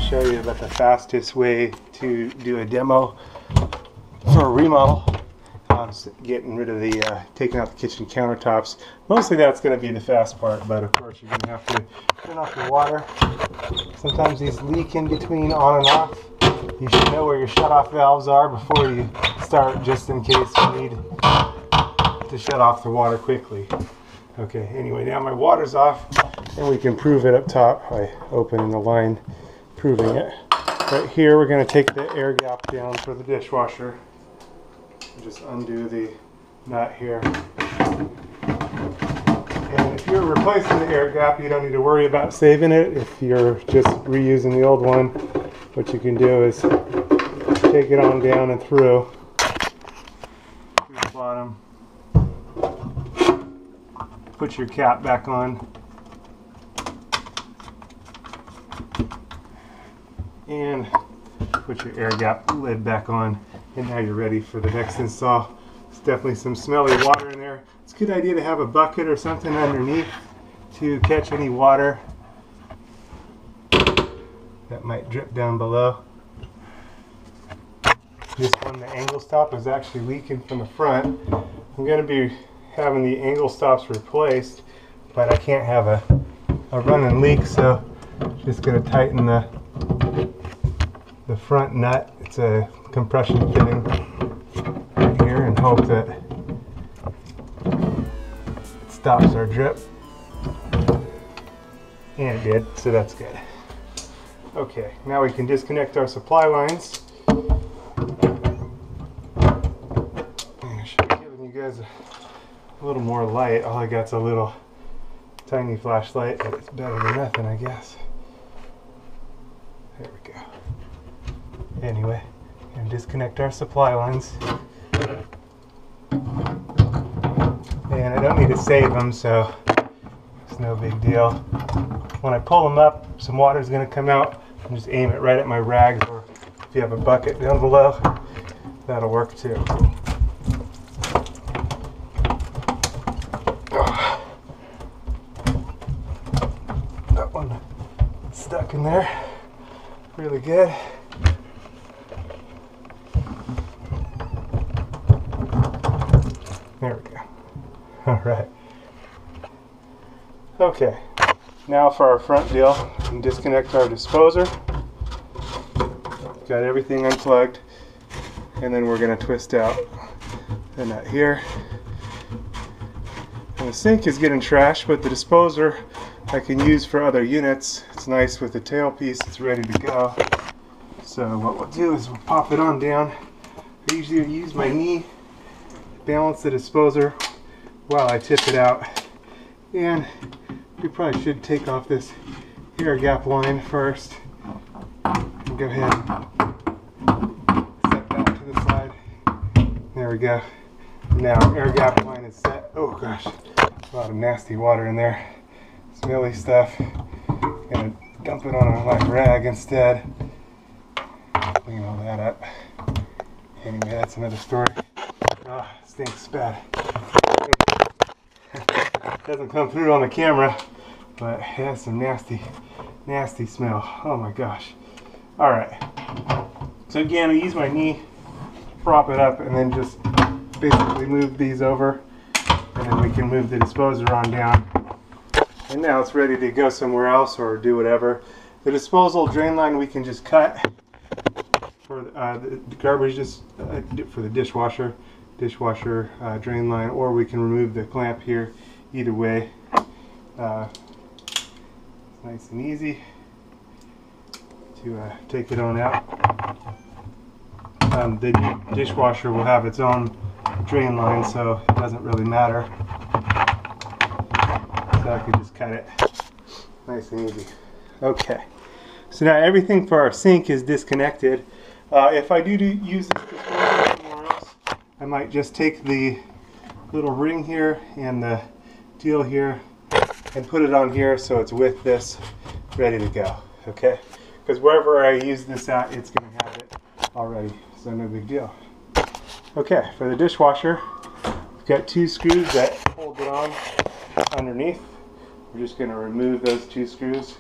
show you about the fastest way to do a demo for a remodel. Getting rid of the, taking out the kitchen countertops. Mostly that's going to be the fast part, but of course you're going to have to turn off your water. Sometimes these leak in between on and off. You should know where your shut-off valves are before you start, just in case you need to shut off the water quickly. Okay, anyway, now my water's off, and we can prove it up top by opening the line, proving it. Right here, we're going to take the air gap down for the dishwasher. Just undo the nut here. And if you're replacing the air gap, you don't need to worry about saving it. If you're just reusing the old one, what you can do is take it on down and through the bottom. Put your cap back on. And put your air gap lid back on. And now you're ready for the next install. There's definitely some smelly water in there. It's a good idea to have a bucket or something underneath to catch any water that might drip down below. This one, the angle stop, is actually leaking from the front. I'm going to be having the angle stops replaced, but I can't have a running leak, so I'm just going to tighten the front nut. It's a compression fitting right here, and hope that it stops our drip. And it did, so that's good. Okay, now we can disconnect our supply lines. I should have given you guys a little more light. All I got's a little tiny flashlight, but it's better than nothing, I guess. There we go. Anyway, and disconnect our supply lines. And I don't need to save them, so it's no big deal. When I pull them up, some water is going to come out. And just aim it right at my rags, or if you have a bucket down below, that'll work too. That one stuck in there really good. There we go. All right. Okay. Now for our front deal, we can disconnect our disposer. Got everything unplugged, and then we're going to twist out the nut here. And the sink is getting trashed, but the disposer I can use for other units. It's nice with the tailpiece, it's ready to go. So what we'll do is we'll pop it on down. I usually use my knee to balance the disposer while I tip it out. And we probably should take off this air gap line first. And go ahead and set that to the side. There we go. Now air gap line is set. Oh gosh, a lot of nasty water in there. Smelly stuff. Gonna dump it on my rag instead. Clean all that up. Anyway, that's another story. Ah, it stinks bad. Doesn't come through on the camera, but it has some nasty smell. Oh my gosh. Alright. So again, I use my knee, prop it up, and then just basically move these over, and then we can move the disposer on down. And now it's ready to go somewhere else or do whatever. The disposal drain line we can just cut for the garbage, just for the dishwasher drain line, or we can remove the clamp here. Either way, it's nice and easy to take it on out. The new dishwasher will have its own drain line, so it doesn't really matter. So I can just cut it nice and easy. Okay, so now everything for our sink is disconnected. If I do use this disposal somewhere else, I might just take the little ring here and the deal here and put it on here so it's with this ready to go. Okay, because wherever I use this at, it's going to have it already, so no big deal. Okay, for the dishwasher, we've got two screws that hold it on underneath. We're just going to remove those two screws.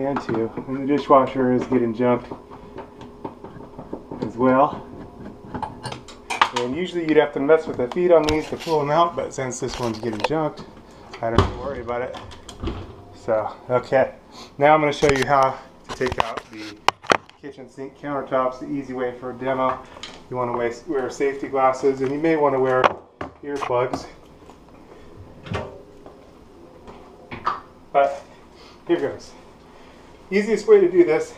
and 2. And the dishwasher is getting junked as well. And usually you'd have to mess with the feet on these to pull them out, but since this one's getting junked, I don't have to worry about it. So, okay. Now I'm going to show you how to take out the kitchen sink countertops, the easy way for a demo. You want to wear safety glasses, and you may want to wear earplugs. But here goes. Easiest way to do this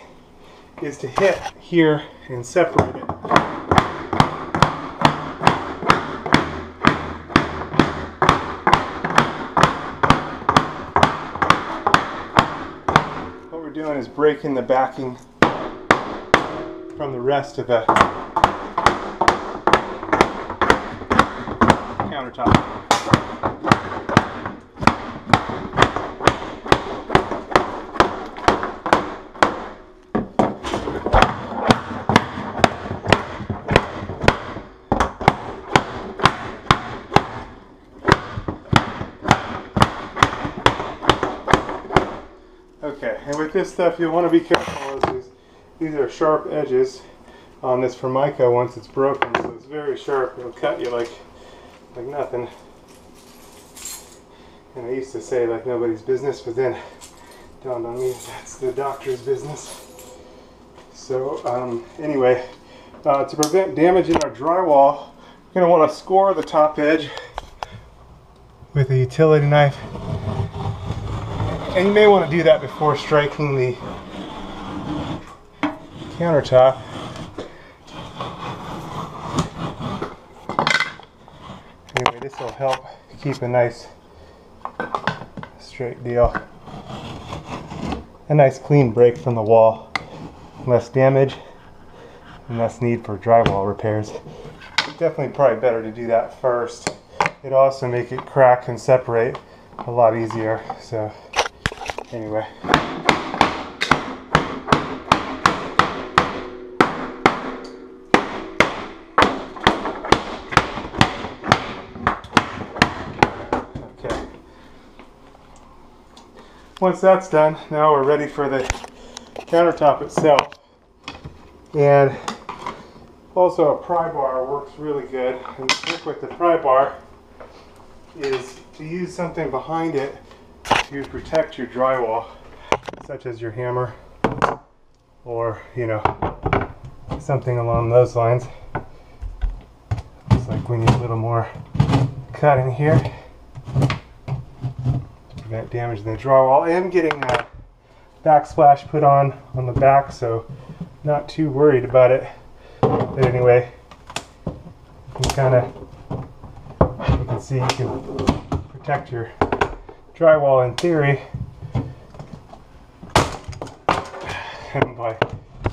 is to hit here and separate it. What we're doing is breaking the backing from the rest of the countertop. Okay, and with this stuff you'll want to be careful. These are sharp edges on this Formica once it's broken, so it's very sharp. It'll cut you like nothing. And I used to say like nobody's business, but then it dawned on me that's the doctor's business. So anyway, to prevent damage in our drywall, we're going to want to score the top edge with a utility knife. And you may want to do that before striking the countertop. Anyway, this will help keep a nice straight deal. A nice clean break from the wall. Less damage and less need for drywall repairs. Definitely probably better to do that first. It'll also make it crack and separate a lot easier. So anyway. Okay. Once that's done, now we're ready for the countertop itself. And also a pry bar works really good. And the trick with the pry bar is to use something behind it to protect your drywall, such as your hammer or, you know, something along those lines. Looks like we need a little more cutting here to prevent damage in the drywall. I am getting a backsplash put on the back, so not too worried about it. But anyway, you can see you can protect your drywall in theory and by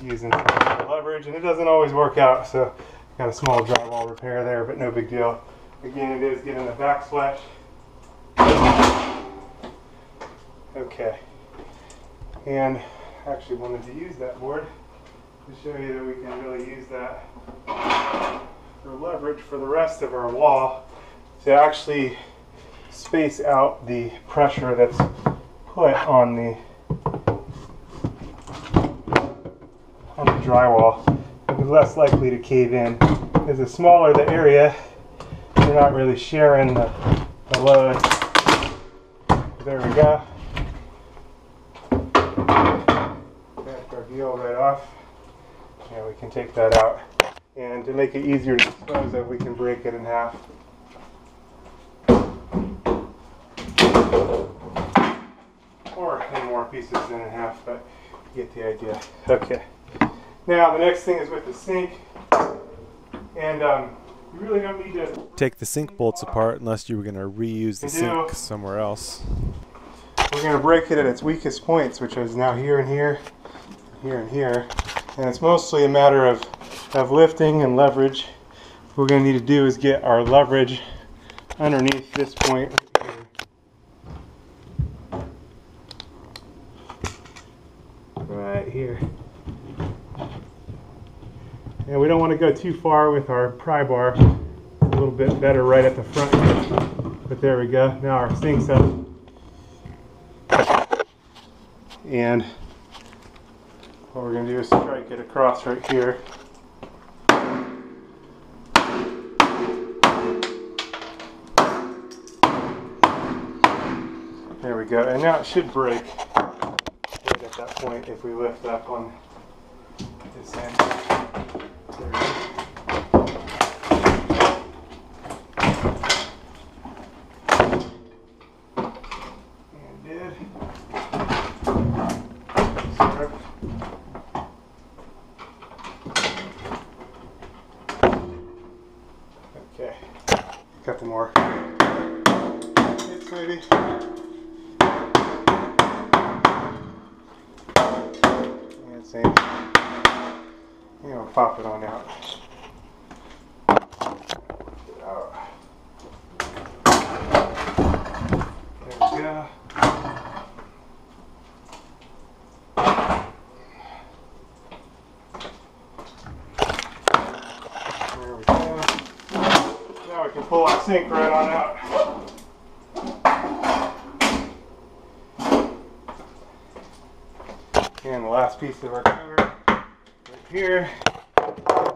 using leverage, and it doesn't always work out, so got a small drywall repair there, but no big deal. Again, it is getting a backsplash. Okay, and I actually wanted to use that board to show you that we can really use that for leverage for the rest of our wall to actually space out the pressure that's put on the drywall. It'll be less likely to cave in. Because the smaller the area, you're not really sharing the load. There we go. Back our deal right off. Yeah, we can take that out. And to make it easier to dispose of, we can break it in half. Or in more pieces than in half, but you get the idea. Okay. Now the next thing is with the sink. And you really don't need to take the sink bolts apart unless you were going to reuse the sink somewhere else. We're going to break it at its weakest points, which is now here and here, here and here. And it's mostly a matter of lifting and leverage. What we're going to need to do is get our leverage underneath this point right here. And we don't want to go too far with our pry bar. A little bit better right at the front here. But there we go. Now our sink's up. And what we're going to do is strike it across right here. There we go, and now it should break right at that point if we lift up on this end. There we go. And it did. Sorry. Okay, a couple more hits maybe. And same. You know, pop it on out. There we go. There we go. Now we can pull our sink right on out. And the last piece of our cover right here.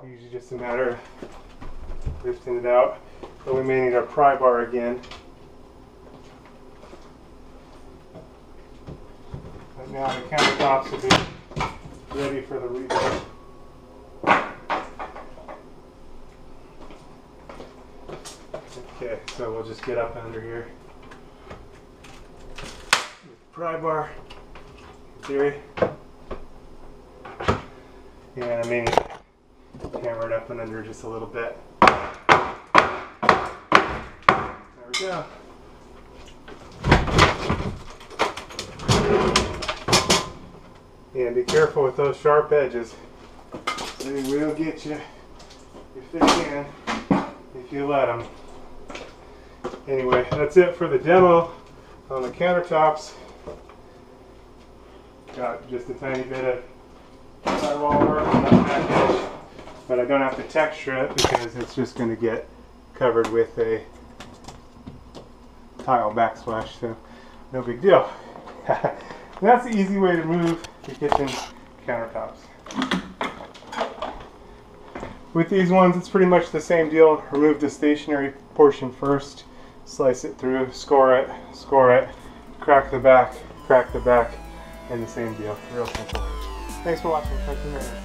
Usually just a matter of lifting it out. But we may need our pry bar again. But now the countertops will be ready for the rebuild. Okay, so we'll just get up under here. Pry bar, in theory. And I may need to hammer it up and under just a little bit. There we go. And be careful with those sharp edges. They will get you if they can, if you let them. Anyway, that's it for the demo on the countertops. Got just a tiny bit of drywall work on that back edge, but I don't have to texture it because it's just going to get covered with a tile backsplash, so no big deal. That's the easy way to move the kitchen countertops. With these ones, it's pretty much the same deal. Remove the stationary portion first, slice it through, score it, crack the back, and the same deal. Real simple. Thanks for watching. Talk to you later.